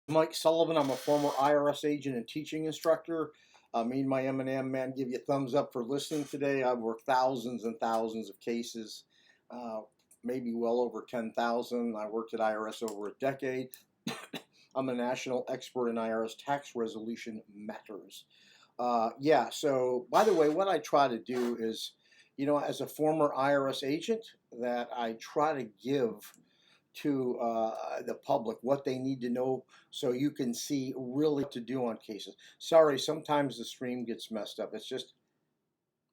Mike Sullivan. I'm a former IRS agent and teaching instructor. Me and my M&M man give you a thumbs up for listening today. I've worked thousands and thousands of cases, uh, maybe well over 10,000. I worked at IRS over a decade. I'm a national expert in IRS tax resolution matters. Yeah, so by the way, what I try to do is, as a former IRS agent, that I try to give to the public what they need to know so you can see really what to do on cases. Sorry, sometimes the stream gets messed up. It's just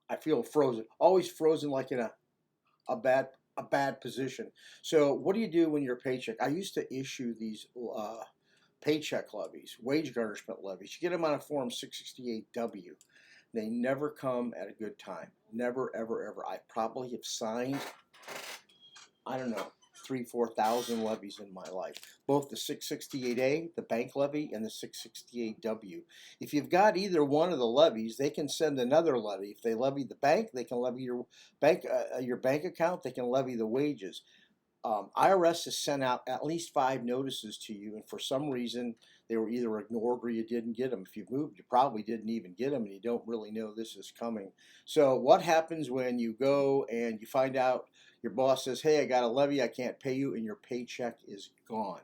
I feel frozen, always frozen, like in a bad position. So what do you do when you're paycheck? I used to issue these paycheck levies, wage garnishment levies. You get them on a form 668W. They never come at a good time. Never, ever, ever. I probably have signed, I don't know, 4,000 levies in my life. Both the 668A, the bank levy, and the 668W. If you've got either one of the levies, they can send another levy. If they levy the bank, they can levy your bank account. They can levy the wages. IRS has sent out at least 5 notices to you, and for some reason they were either ignored or you didn't get them. If you moved, you probably didn't even get them, and you don't really know this is coming. So what happens when you go and you find out your boss says, hey, I got a levy, I can't pay you, and your paycheck is gone?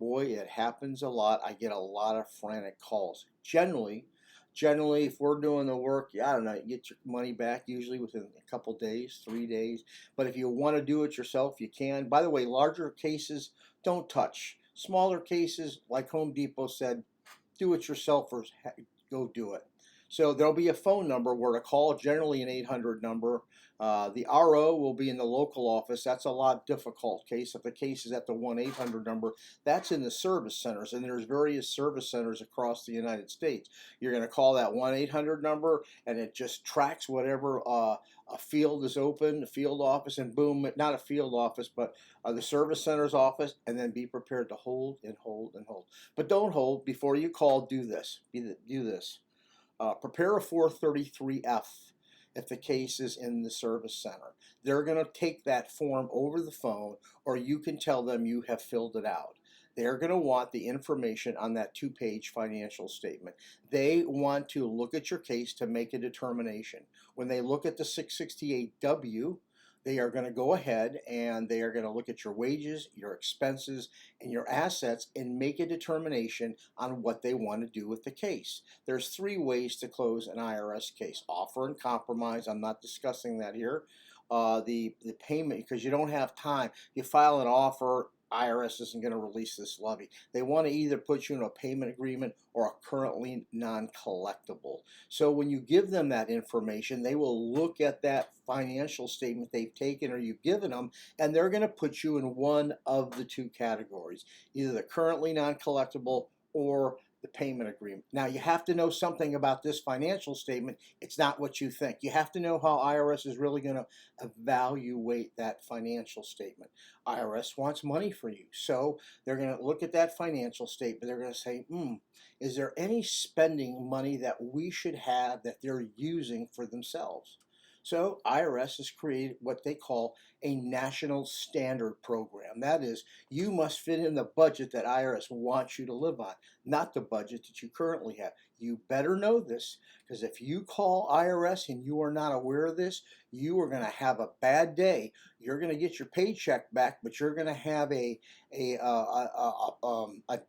Boy, it happens a lot. I get a lot of frantic calls. Generally, if we're doing the work, I don't know, you get your money back usually within a couple days, 3 days. But if you want to do it yourself, you can. By the way, larger cases, don't touch. Smaller cases, like Home Depot said, do it yourself or go do it. So there'll be a phone number where to call, generally an 800 number. The RO will be in the local office. That's a lot difficult case. If the case is at the 1-800 number, that's in the service centers, and there's various service centers across the United States. You're going to call that 1-800 number, and it just tracks whatever a field is open, the field office, and boom, not a field office, but the service center's office, and then be prepared to hold and hold and hold. But don't hold. Before you call, do this. Do this. Prepare a 433F if the case is in the service center. They're going to take that form over the phone, or you can tell them you have filled it out. They're going to want the information on that 2-page financial statement. They want to look at your case to make a determination. When they look at the 668W, they are going to go ahead and they are going to look at your wages, your expenses, and your assets and make a determination on what they want to do with the case. There's 3 ways to close an IRS case: offer and compromise. I'm not discussing that here. The payment, because you don't have time. You file an offer, IRS isn't going to release this levy. They want to either put you in a payment agreement or a currently non-collectible. So when you give them that information, they will look at that financial statement they've taken or you've given them, and they're going to put you in one of the 2 categories, either the currently non-collectible or the payment agreement. Now, you have to know something about this financial statement. It's not what you think. You have to know how IRS is really going to evaluate that financial statement. IRS wants money for you, so they're going to look at that financial statement. They're going to say, is there any spending money that we should have that they're using for themselves? So IRS has created what they call a national standard program. That is, you must fit in the budget that IRS wants you to live on, not the budget that you currently have. You better know this, because if you call IRS and you are not aware of this, you are going to have a bad day. You're going to get your paycheck back, but you're going to have a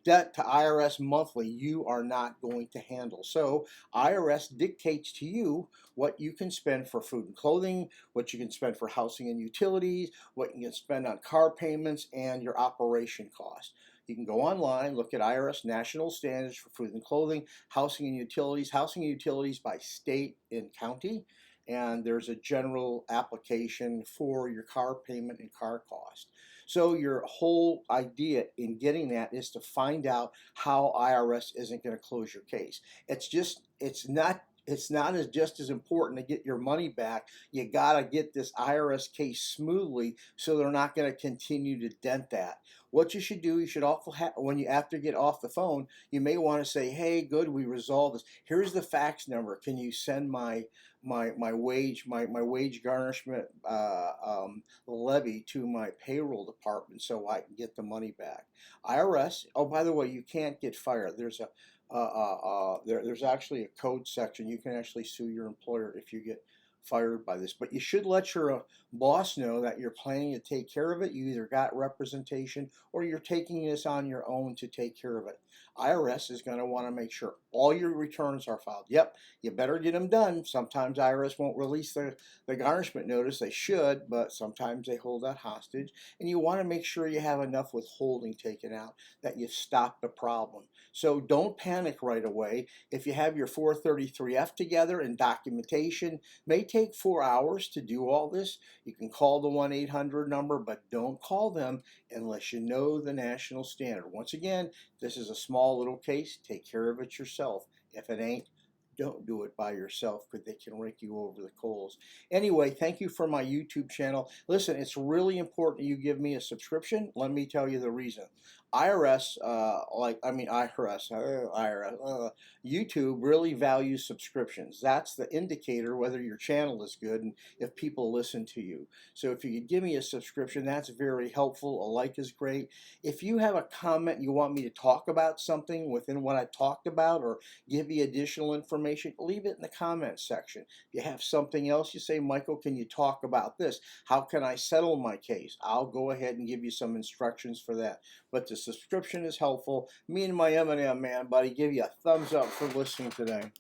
debt to IRS monthly you are not going to handle. So IRS dictates to you what you can spend for food and clothing, what you can spend for housing and utilities, what you can spend on car payments, and your operation costs. You can go online, look at IRS national standards for food and clothing, housing and utilities by state and county, and there's a general application for your car payment and car cost. So your whole idea in getting that is to find out how IRS isn't going to close your case. It's not as just as important to get your money back. You got to get this IRS case smoothly so they're not going to continue to dent that. what you should do, you should also when you after get off the phone, you may want to say, hey, good, we resolved this. Here's the fax number. Can you send my wage garnishment levy to my payroll department so I can get the money back? IRS. Oh, by the way, you can't get fired. There's actually a code section. You can actually sue your employer if you get fired by this, but you should let your boss know that you're planning to take care of it. You either got representation or you're taking this on your own to take care of it. IRS is going to want to make sure all your returns are filed. Yep, you better get them done. Sometimes IRS won't release the garnishment notice. They should, but sometimes they hold that hostage. And you want to make sure you have enough withholding taken out that you stop the problem. So don't panic right away. If you have your 433F together and documentation, may take 4 hours to do all this. You can call the 1-800 number, but don't call them unless you know the national standard. Once again, this is a small little case. Take care of it yourself. If it ain't, don't do it by yourself because they can rake you over the coals. Anyway, thank you for my YouTube channel. Listen, it's really important you give me a subscription. Let me tell you the reason. IRS, YouTube really values subscriptions. That's the indicator whether your channel is good and if people listen to you. So if you could give me a subscription, that's very helpful. A like is great. If you have a comment you want me to talk about something within what I talked about or give you additional information, leave it in the comments section. If you have something else, you say, Michael, can you talk about this? How can I settle my case? I'll go ahead and give you some instructions for that. But the subscription is helpful. Me and my M&M man buddy give you a thumbs up for listening today.